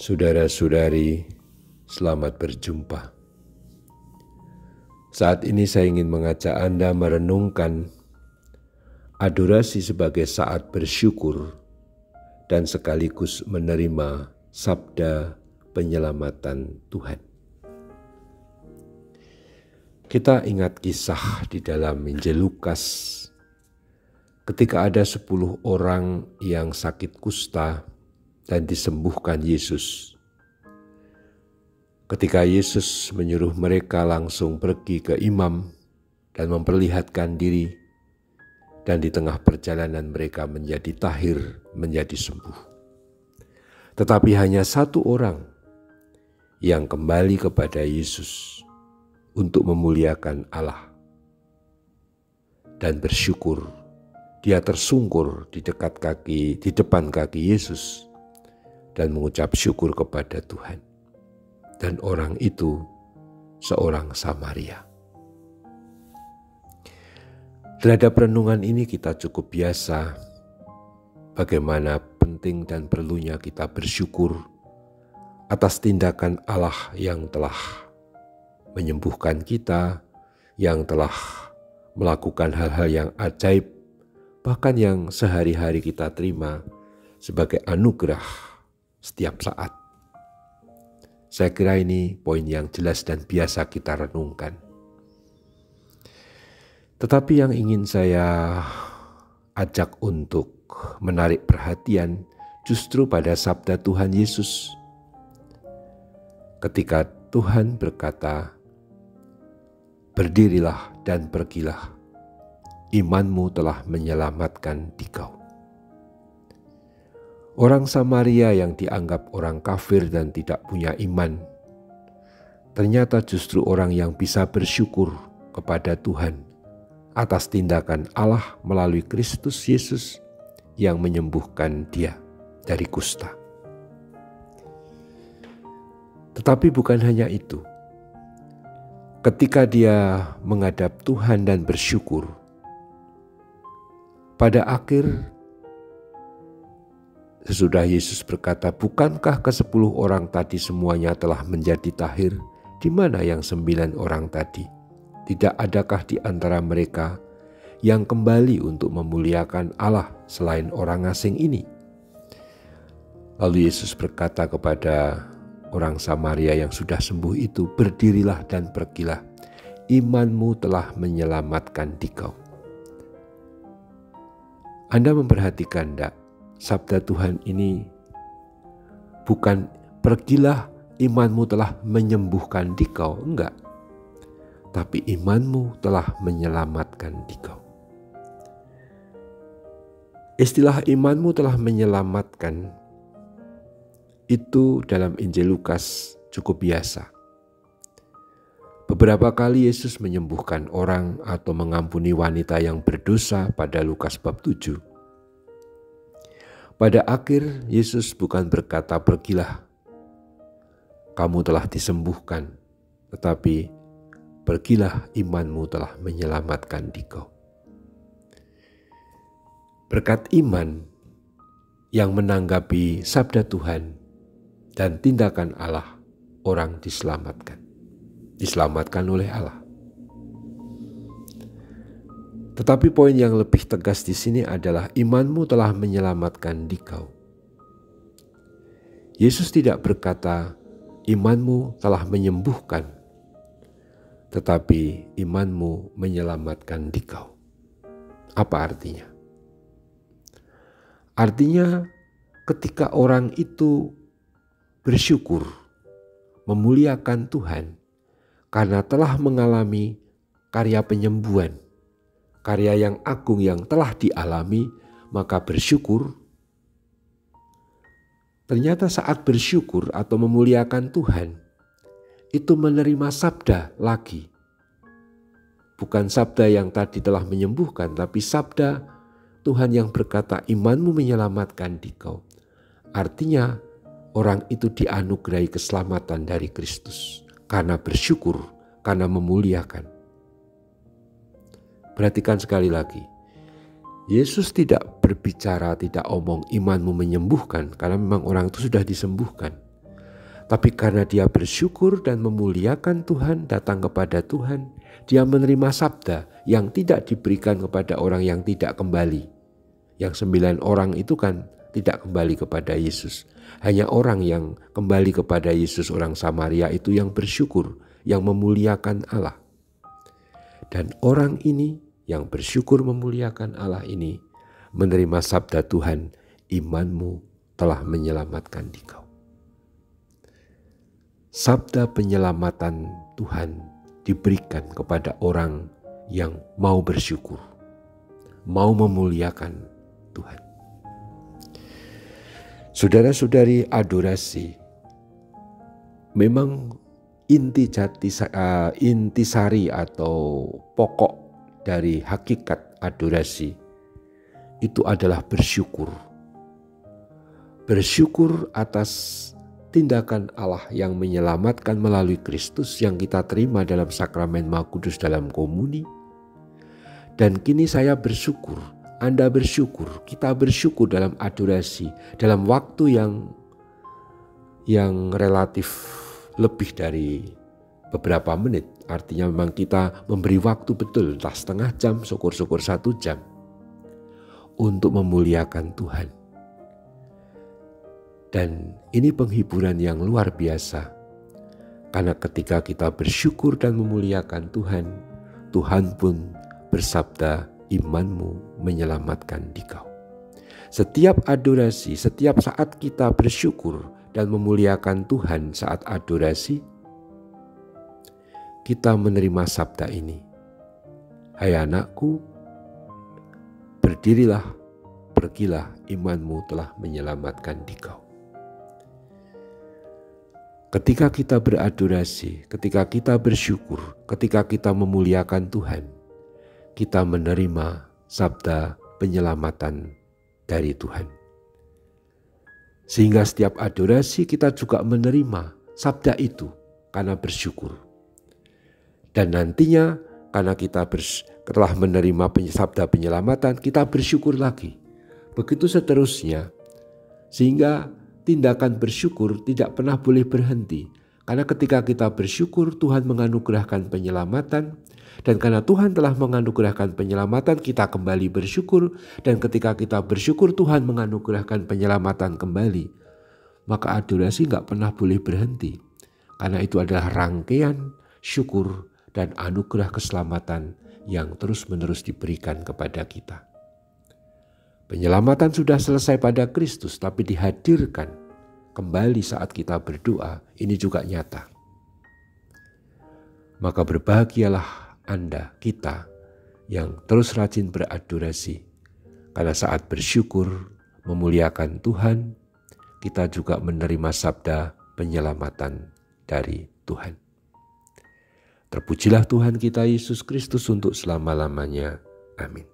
Saudara-saudari, selamat berjumpa. Saat ini saya ingin mengajak Anda merenungkan adorasi sebagai saat bersyukur dan sekaligus menerima sabda penyelamatan Tuhan. Kita ingat kisah di dalam Injil Lukas ketika ada 10 orang yang sakit kusta dan disembuhkan Yesus. Ketika Yesus menyuruh mereka langsung pergi ke imam dan memperlihatkan diri, dan di tengah perjalanan mereka menjadi tahir, menjadi sembuh. Tetapi hanya satu orang yang kembali kepada Yesus untuk memuliakan Allah dan bersyukur. Dia tersungkur di depan kaki Yesus dan mengucap syukur kepada Tuhan. Dan orang itu seorang Samaria. Terhadap renungan ini kita cukup biasa bagaimana penting dan perlunya kita bersyukur atas tindakan Allah yang telah menyembuhkan kita, yang telah melakukan hal-hal yang ajaib, bahkan yang sehari-hari kita terima sebagai anugerah setiap saat. Saya kira ini poin yang jelas dan biasa kita renungkan. Tetapi yang ingin saya ajak untuk menarik perhatian justru pada sabda Tuhan Yesus. Ketika Tuhan berkata, "Berdirilah dan pergilah, imanmu telah menyelamatkan dikau." Orang Samaria yang dianggap orang kafir dan tidak punya iman, ternyata justru orang yang bisa bersyukur kepada Tuhan atas tindakan Allah melalui Kristus Yesus yang menyembuhkan dia dari kusta. Tetapi bukan hanya itu. Ketika dia menghadap Tuhan dan bersyukur, pada akhir sesudah Yesus berkata, "Bukankah ke-10 orang tadi semuanya telah menjadi tahir? Di mana yang 9 orang tadi? Tidak adakah di antara mereka yang kembali untuk memuliakan Allah selain orang asing ini?" Lalu Yesus berkata kepada orang Samaria yang sudah sembuh itu, "Berdirilah dan pergilah, imanmu telah menyelamatkan dikau." Anda memperhatikan enggak? Sabda Tuhan ini bukan "pergilah, imanmu telah menyembuhkan dikau", enggak. Tapi imanmu telah menyelamatkan dikau. Istilah imanmu telah menyelamatkan itu dalam Injil Lukas cukup biasa. Beberapa kali Yesus menyembuhkan orang atau mengampuni wanita yang berdosa pada Lukas bab 7. Pada akhir Yesus bukan berkata, "Pergilah, kamu telah disembuhkan," tetapi "Pergilah, imanmu telah menyelamatkan dikau." Berkat iman yang menanggapi sabda Tuhan dan tindakan Allah, orang diselamatkan oleh Allah. Tetapi poin yang lebih tegas di sini adalah imanmu telah menyelamatkan dikau. Yesus tidak berkata imanmu telah menyembuhkan, tetapi imanmu menyelamatkan dikau. Apa artinya? Artinya ketika orang itu bersyukur, memuliakan Tuhan karena telah mengalami karya penyembuhan, karya yang agung yang telah dialami, maka bersyukur. Ternyata saat bersyukur atau memuliakan Tuhan, itu menerima sabda lagi. Bukan sabda yang tadi telah menyembuhkan, tapi sabda Tuhan yang berkata, "Imanmu menyelamatkan dikau." Artinya orang itu dianugerahi keselamatan dari Kristus karena bersyukur, karena memuliakan. Perhatikan sekali lagi, Yesus tidak berbicara, tidak omong imanmu menyembuhkan, karena memang orang itu sudah disembuhkan. Tapi karena dia bersyukur dan memuliakan Tuhan, datang kepada Tuhan, dia menerima sabda yang tidak diberikan kepada orang yang tidak kembali. Yang 9 orang itu kan tidak kembali kepada Yesus. Hanya orang yang kembali kepada Yesus, orang Samaria itu yang bersyukur, yang memuliakan Allah. Dan orang ini yang bersyukur memuliakan Allah ini menerima sabda Tuhan, imanmu telah menyelamatkan dikau. Sabda penyelamatan Tuhan diberikan kepada orang yang mau bersyukur, mau memuliakan Tuhan. Saudara-saudari, adorasi memang intisari atau pokok dari hakikat adorasi itu adalah bersyukur. Bersyukur atas tindakan Allah yang menyelamatkan melalui Kristus yang kita terima dalam sakramen Maha Kudus dalam komuni. Dan kini saya bersyukur, Anda bersyukur, kita bersyukur dalam adorasi, dalam waktu yang relatif lebih dari beberapa menit. Artinya memang kita memberi waktu betul, entah setengah jam, syukur-syukur 1 jam, untuk memuliakan Tuhan. Dan ini penghiburan yang luar biasa, karena ketika kita bersyukur dan memuliakan Tuhan, Tuhan pun bersabda, imanmu menyelamatkan dikau. Setiap adorasi, setiap saat kita bersyukur dan memuliakan Tuhan saat adorasi, kita menerima sabda ini. Hai anakku, berdirilah, pergilah, imanmu telah menyelamatkan dikau. Ketika kita beradorasi, ketika kita bersyukur, ketika kita memuliakan Tuhan, kita menerima sabda penyelamatan dari Tuhan. Sehingga setiap adorasi kita juga menerima sabda itu karena bersyukur. Dan nantinya karena kita telah menerima sabda penyelamatan, kita bersyukur lagi. Begitu seterusnya, sehingga tindakan bersyukur tidak pernah boleh berhenti. Karena ketika kita bersyukur, Tuhan menganugerahkan penyelamatan. Dan karena Tuhan telah menganugerahkan penyelamatan, kita kembali bersyukur. Dan ketika kita bersyukur, Tuhan menganugerahkan penyelamatan kembali. Maka adorasi gak pernah boleh berhenti. Karena itu adalah rangkaian syukur dan anugerah keselamatan yang terus-menerus diberikan kepada kita. Penyelamatan sudah selesai pada Kristus, tapi dihadirkan kembali saat kita berdoa. Ini juga nyata. Maka berbahagialah Anda, kita yang terus rajin beradorasi. Karena saat bersyukur, memuliakan Tuhan, kita juga menerima sabda penyelamatan dari Tuhan. Terpujilah Tuhan kita Yesus Kristus untuk selama-lamanya. Amin.